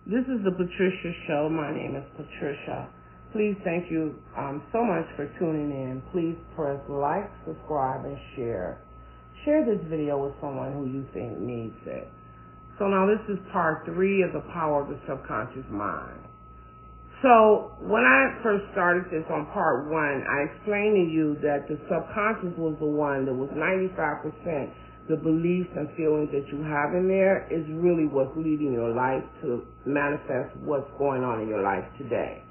This is the Patricia Show. My name is Patricia. Please thank you so much for tuning in. Please press like, subscribe, and share. Share this video with someone who you think needs it. So now this is part 3 of the power of the subconscious mind. So when I first started this on part 1, I explained to you that the subconscious was the one that was 95%. The beliefs and feelings that you have in there is really what's leading your life to manifest what's going on in your life today.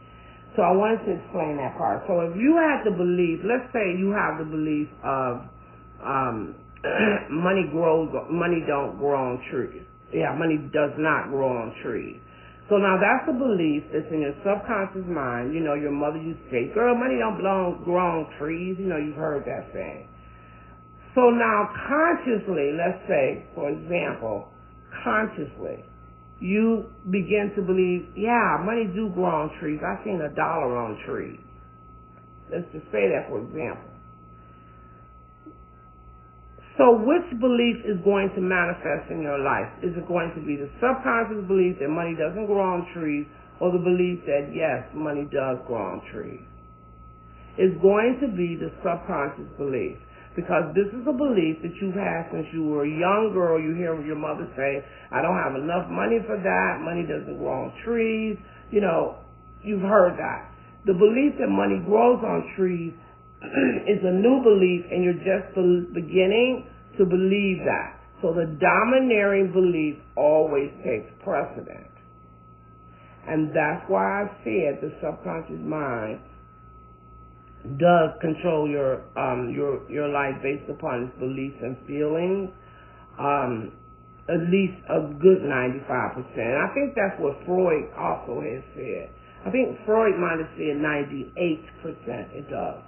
So I wanted to explain that part. So if you had the belief, let's say you have the belief of money don't grow on trees. Yeah, money does not grow on trees. So now that's a belief that's in your subconscious mind. You know, your mother used to say, girl, money don't grow on trees. You know, you've heard that saying. So now consciously, let's say, for example, consciously, you begin to believe, yeah, money do grow on trees. I've seen $1 on trees. Let's just say that, for example. So which belief is going to manifest in your life? Is it going to be the subconscious belief that money doesn't grow on trees, or the belief that, yes, money does grow on trees? It's going to be the subconscious belief. Because this is a belief that you've had since you were a young girl. You hear your mother say, I don't have enough money for that. Money doesn't grow on trees. You know, you've heard that. The belief that money grows on trees is a new belief, and you're just beginning to believe that. So the domineering belief always takes precedent. And that's why I said the subconscious mind does control your life based upon its beliefs and feelings, at least a good 95%. And I think that's what Freud also has said. I think Freud might have said 98% it does.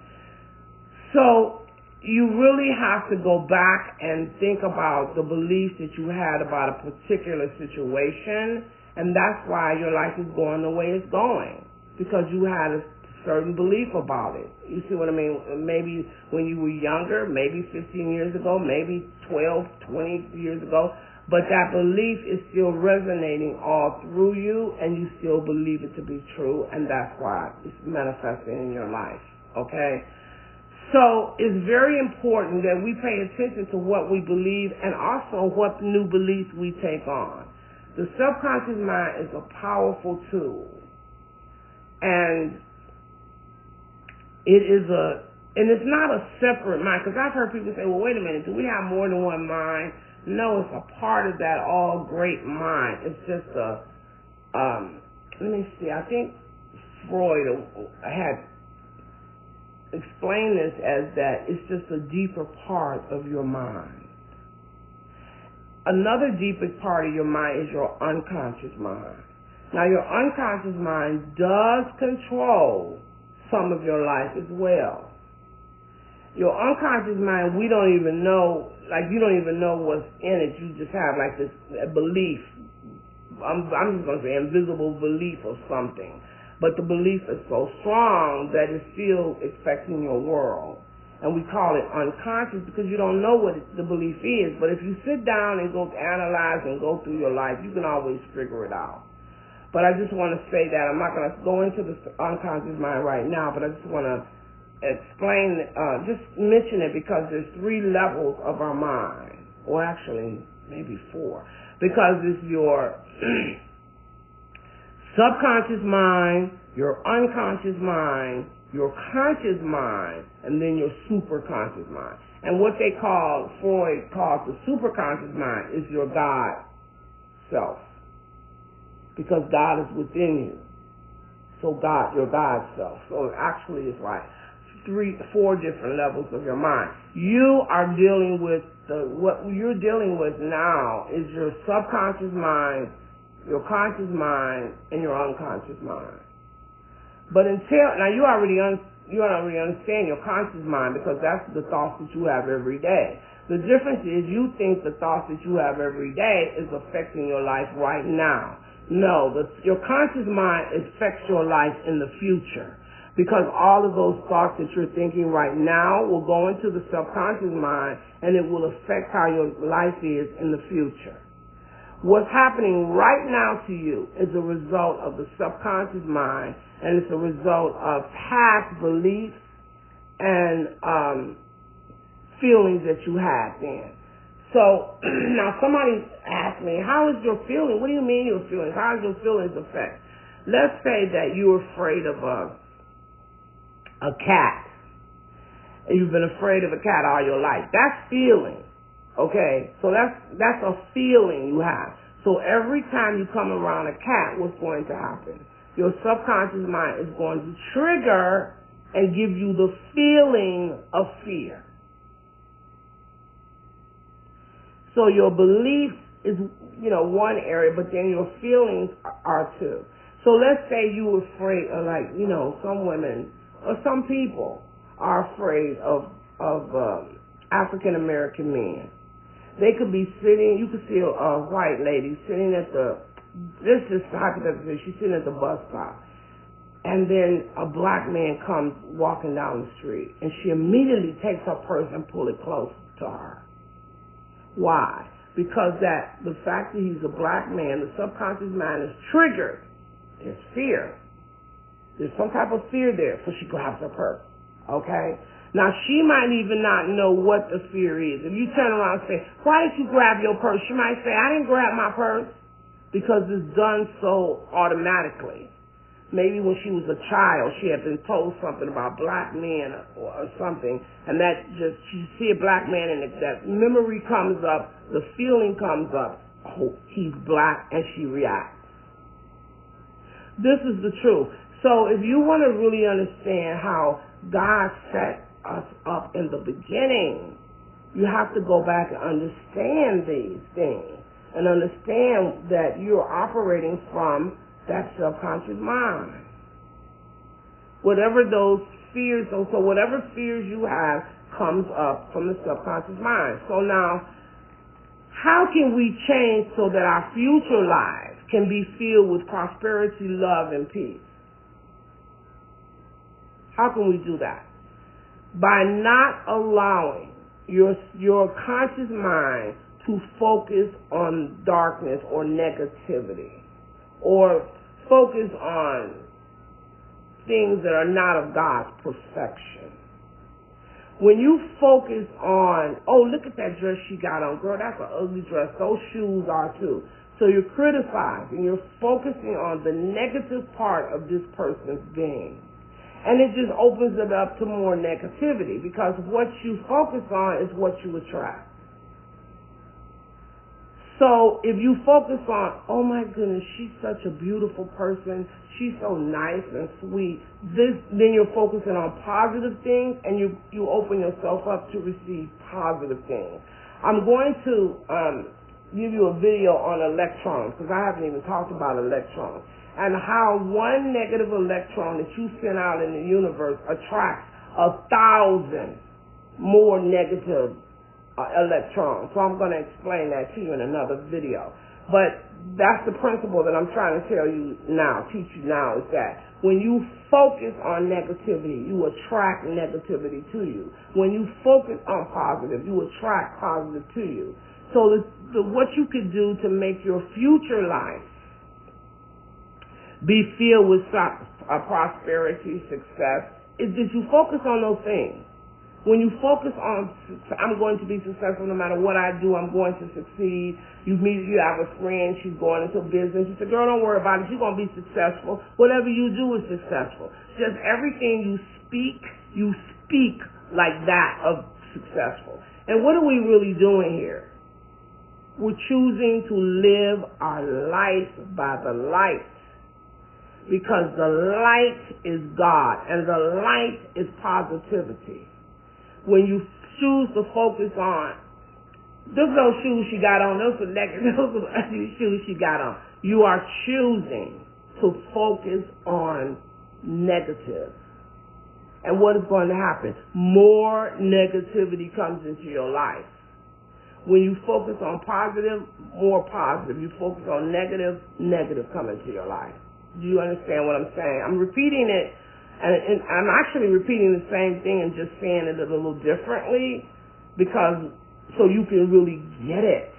So you really have to go back and think about the beliefs that you had about a particular situation, and that's why your life is going the way it's going, because you had a certain belief about it. You see what I mean? Maybe when you were younger, maybe 15 years ago, maybe 12, 20 years ago, but that belief is still resonating all through you, and you still believe it to be true, and that's why it's manifesting in your life, okay? So it's very important that we pay attention to what we believe and also what new beliefs we take on. The subconscious mind is a powerful tool, and it's not a separate mind, because I've heard people say, well, wait a minute, do we have more than one mind? No, it's a part of that all great mind. It's just let me see, I think Freud had explained this as that it's just a deeper part of your mind. Another deeper part of your mind is your unconscious mind. Now, your unconscious mind does control some of your life as well. Your unconscious mind, we don't even know, like you don't even know what's in it. You just have like this belief. I'm just going to say invisible belief of something. But the belief is so strong that it's still affecting your world. And we call it unconscious because you don't know what the belief is. But if you sit down and go analyze and go through your life, you can always figure it out. But I just want to say that I'm not going to go into the unconscious mind right now, but I just want to explain, just mention it because there's 3 levels of our mind, or actually maybe 4, because it's your subconscious mind, your unconscious mind, your conscious mind, and then your superconscious mind. And what Freud calls the superconscious mind is your God self. Because God is within you. So your God self. So actually it's like 4 different levels of your mind. You are dealing with, what you're dealing with now is your subconscious mind, your conscious mind, and your unconscious mind. But now you already understand your conscious mind, because that's the thoughts that you have every day. The difference is you think the thoughts that you have every day is affecting your life right now. No, your conscious mind affects your life in the future, because all of those thoughts that you're thinking right now will go into the subconscious mind, and it will affect how your life is in the future. What's happening right now to you is a result of the subconscious mind, and it's a result of past beliefs and feelings that you had then. So now somebody asked me, how is your feeling? What do you mean your feelings? How does your feelings affect? Let's say that you're afraid of a cat. And you've been afraid of a cat all your life. That's feeling. Okay? So that's a feeling you have. So every time you come around a cat, what's going to happen? Your subconscious mind is going to trigger and give you the feeling of fear. So your belief is, one area, but then your feelings are too. So let's say you were afraid of, some women or some people are afraid of African American men. They could be sitting, you could see a white lady sitting at this is hypothetically, she's sitting at the bus stop. And then a black man comes walking down the street, and she immediately takes her purse and pulls it close to her. Why? Because the fact that he's a black man, the subconscious mind is triggered. There's fear. There's some type of fear there, so she grabs her purse. Okay? Now, she might even not know what the fear is. If you turn around and say, why did you grab your purse? She might say, I didn't grab my purse, because it's done so automatically. Maybe when she was a child, she had been told something about black men or something, and she see a black man and that memory comes up, the feeling comes up, oh, he's black, and she reacts. This is the truth. So if you want to really understand how God set us up in the beginning, you have to go back and understand these things and understand that you're operating from that subconscious mind. Whatever those fears, so whatever fears you have comes up from the subconscious mind. So now, how can we change so that our future lives can be filled with prosperity, love, and peace? How can we do that? By not allowing your conscious mind to focus on darkness or negativity, or focus on things that are not of God's perfection. When you focus on, oh, look at that dress she got on. Girl, that's an ugly dress. Those shoes are too. So you're criticizing. You're focusing on the negative part of this person's being. And it just opens it up to more negativity, because what you focus on is what you attract. So if you focus on, oh my goodness, she's such a beautiful person, she's so nice and sweet, then you're focusing on positive things, and you open yourself up to receive positive things. I'm going to give you a video on electrons, because I haven't even talked about electrons, and how one negative electron that you send out in the universe attracts 1,000 more negative electrons. So I'm going to explain that to you in another video. But that's the principle that I'm trying to tell you now, teach you now, is that when you focus on negativity, you attract negativity to you. When you focus on positive, you attract positive to you. So what you could do to make your future life be filled with prosperity, success, is that you focus on those things. When you focus on, I'm going to be successful no matter what I do, I'm going to succeed. You have a friend, she's going into business. You say, girl, don't worry about it. You're going to be successful. Whatever you do is successful. Just everything you speak like that of successful. And what are we really doing here? We're choosing to live our life by the light. Because the light is God, and the light is positivity. When you choose to focus on, those shoes she got on, those are negative, those are ugly shoes she got on. You are choosing to focus on negative. And what is going to happen? More negativity comes into your life. When you focus on positive, more positive. You focus on negative, negative come into your life. Do you understand what I'm saying? I'm repeating it. And I'm actually repeating the same thing and just saying it a little differently, because so you can really get it.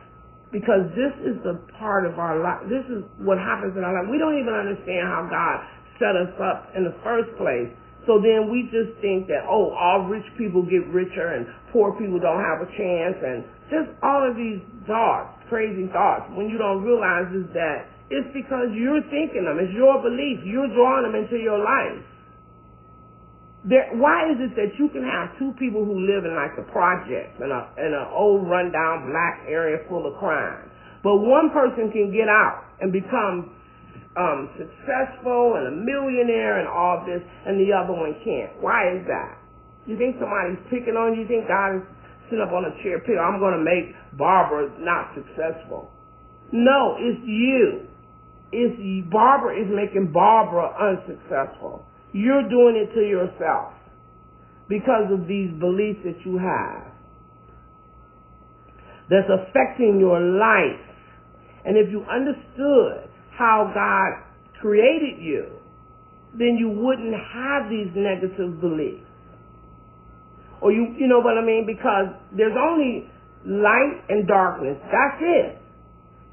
Because this is the part of our life. This is what happens in our life. We don't even understand how God set us up in the first place. So then we just think that, oh, all rich people get richer and poor people don't have a chance, and just all of these thoughts, crazy thoughts, when you don't realize is that it's because you're thinking them. It's your belief. You're drawing them into your life. Why is it that you can have two people who live in like the projects in an old rundown black area full of crime, but one person can get out and become successful and a millionaire and all this, and the other one can't? Why is that? You think somebody's picking on you? You think God is sitting up on a chair picking, I'm going to make Barbara not successful? No, it's you. Barbara is making Barbara unsuccessful. You're doing it to yourself because of these beliefs that you have that's affecting your life. And if you understood how God created you, then you wouldn't have these negative beliefs. Or you know what I mean? Because there's only light and darkness. That's it.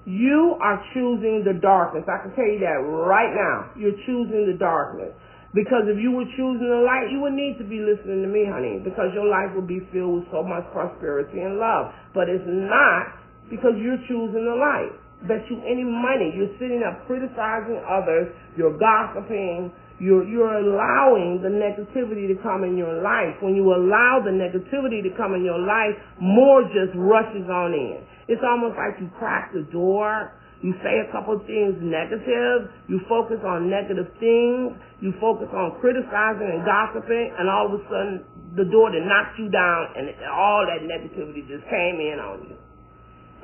You are choosing the darkness. I can tell you that right now. You're choosing the darkness. Because if you were choosing the light, you would need to be listening to me, honey, because your life would be filled with so much prosperity and love. But it's not, because you're choosing the light. Bet you any money, you're sitting up criticizing others, you're gossiping, you're allowing the negativity to come in your life. When you allow the negativity to come in your life, more just rushes on in. It's almost like you crack the door. You say a couple of things negative, you focus on negative things, you focus on criticizing and gossiping, and all of a sudden the door that knocked you down and all that negativity just came in on you.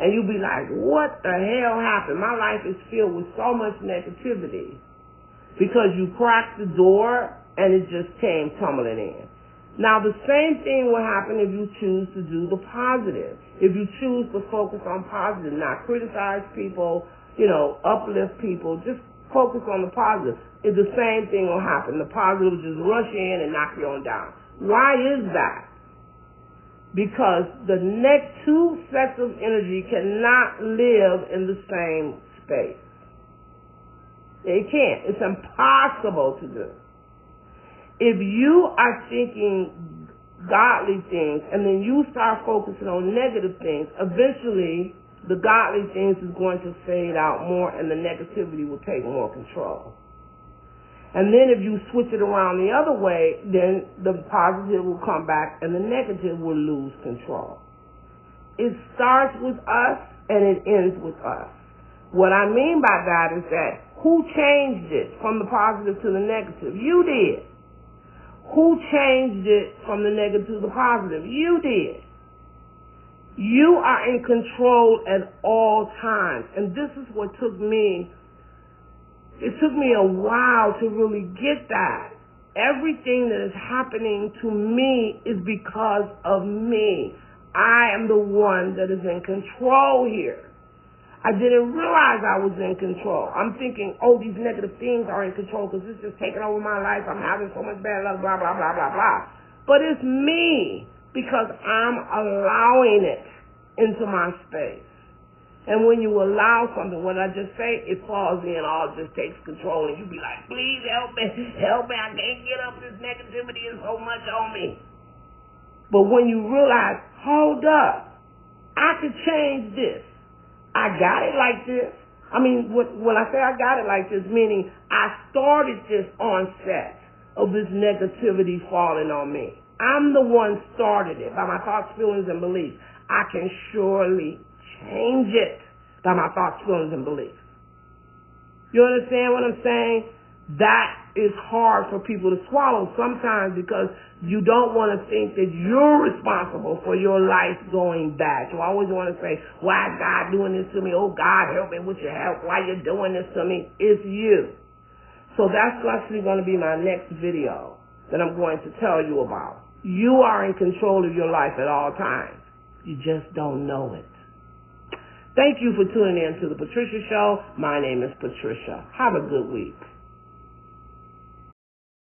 And you'll be like, what the hell happened? My life is filled with so much negativity because you cracked the door and it just came tumbling in. Now, the same thing will happen if you choose to do the positive. If you choose to focus on positive, not criticize people, uplift people, just focus on the positive. The same thing will happen. The positive will just rush in and knock you on down. Why is that? Because the next two sets of energy cannot live in the same space. They can't. It's impossible to do. If you are thinking godly things and then you start focusing on negative things, eventually the godly things is going to fade out more and the negativity will take more control. And then if you switch it around the other way, then the positive will come back and the negative will lose control. It starts with us and it ends with us. What I mean by that is that who changed it from the positive to the negative? You did. Who changed it from the negative to the positive? You did. You are in control at all times. And this is what took me. It took me a while to really get that. Everything that is happening to me is because of me. I am the one that is in control here. I didn't realize I was in control. I'm thinking, oh, these negative things are in control because it's just taking over my life. I'm having so much bad luck, blah, blah, blah, blah, blah. But it's me because I'm allowing it into my space. And when you allow something, what I just say, it falls in, all just takes control, and you be like, please help me, I can't get up, this negativity is so much on me. But when you realize, hold up, I could change this. I got it like this. I mean, when I say I got it like this, meaning I started this onset of this negativity falling on me. I'm the one started it by my thoughts, feelings, and beliefs. I can surely change it by my thoughts, feelings, and beliefs. You understand what I'm saying? That is hard for people to swallow sometimes because you don't want to think that you're responsible for your life going bad. You always want to say, why is God doing this to me? Oh, God, help me with your help. Why you doing this to me? It's you. So that's actually going to be my next video that I'm going to tell you about. You are in control of your life at all times. You just don't know it. Thank you for tuning in to The Patricia Show. My name is Patricia. Have a good week.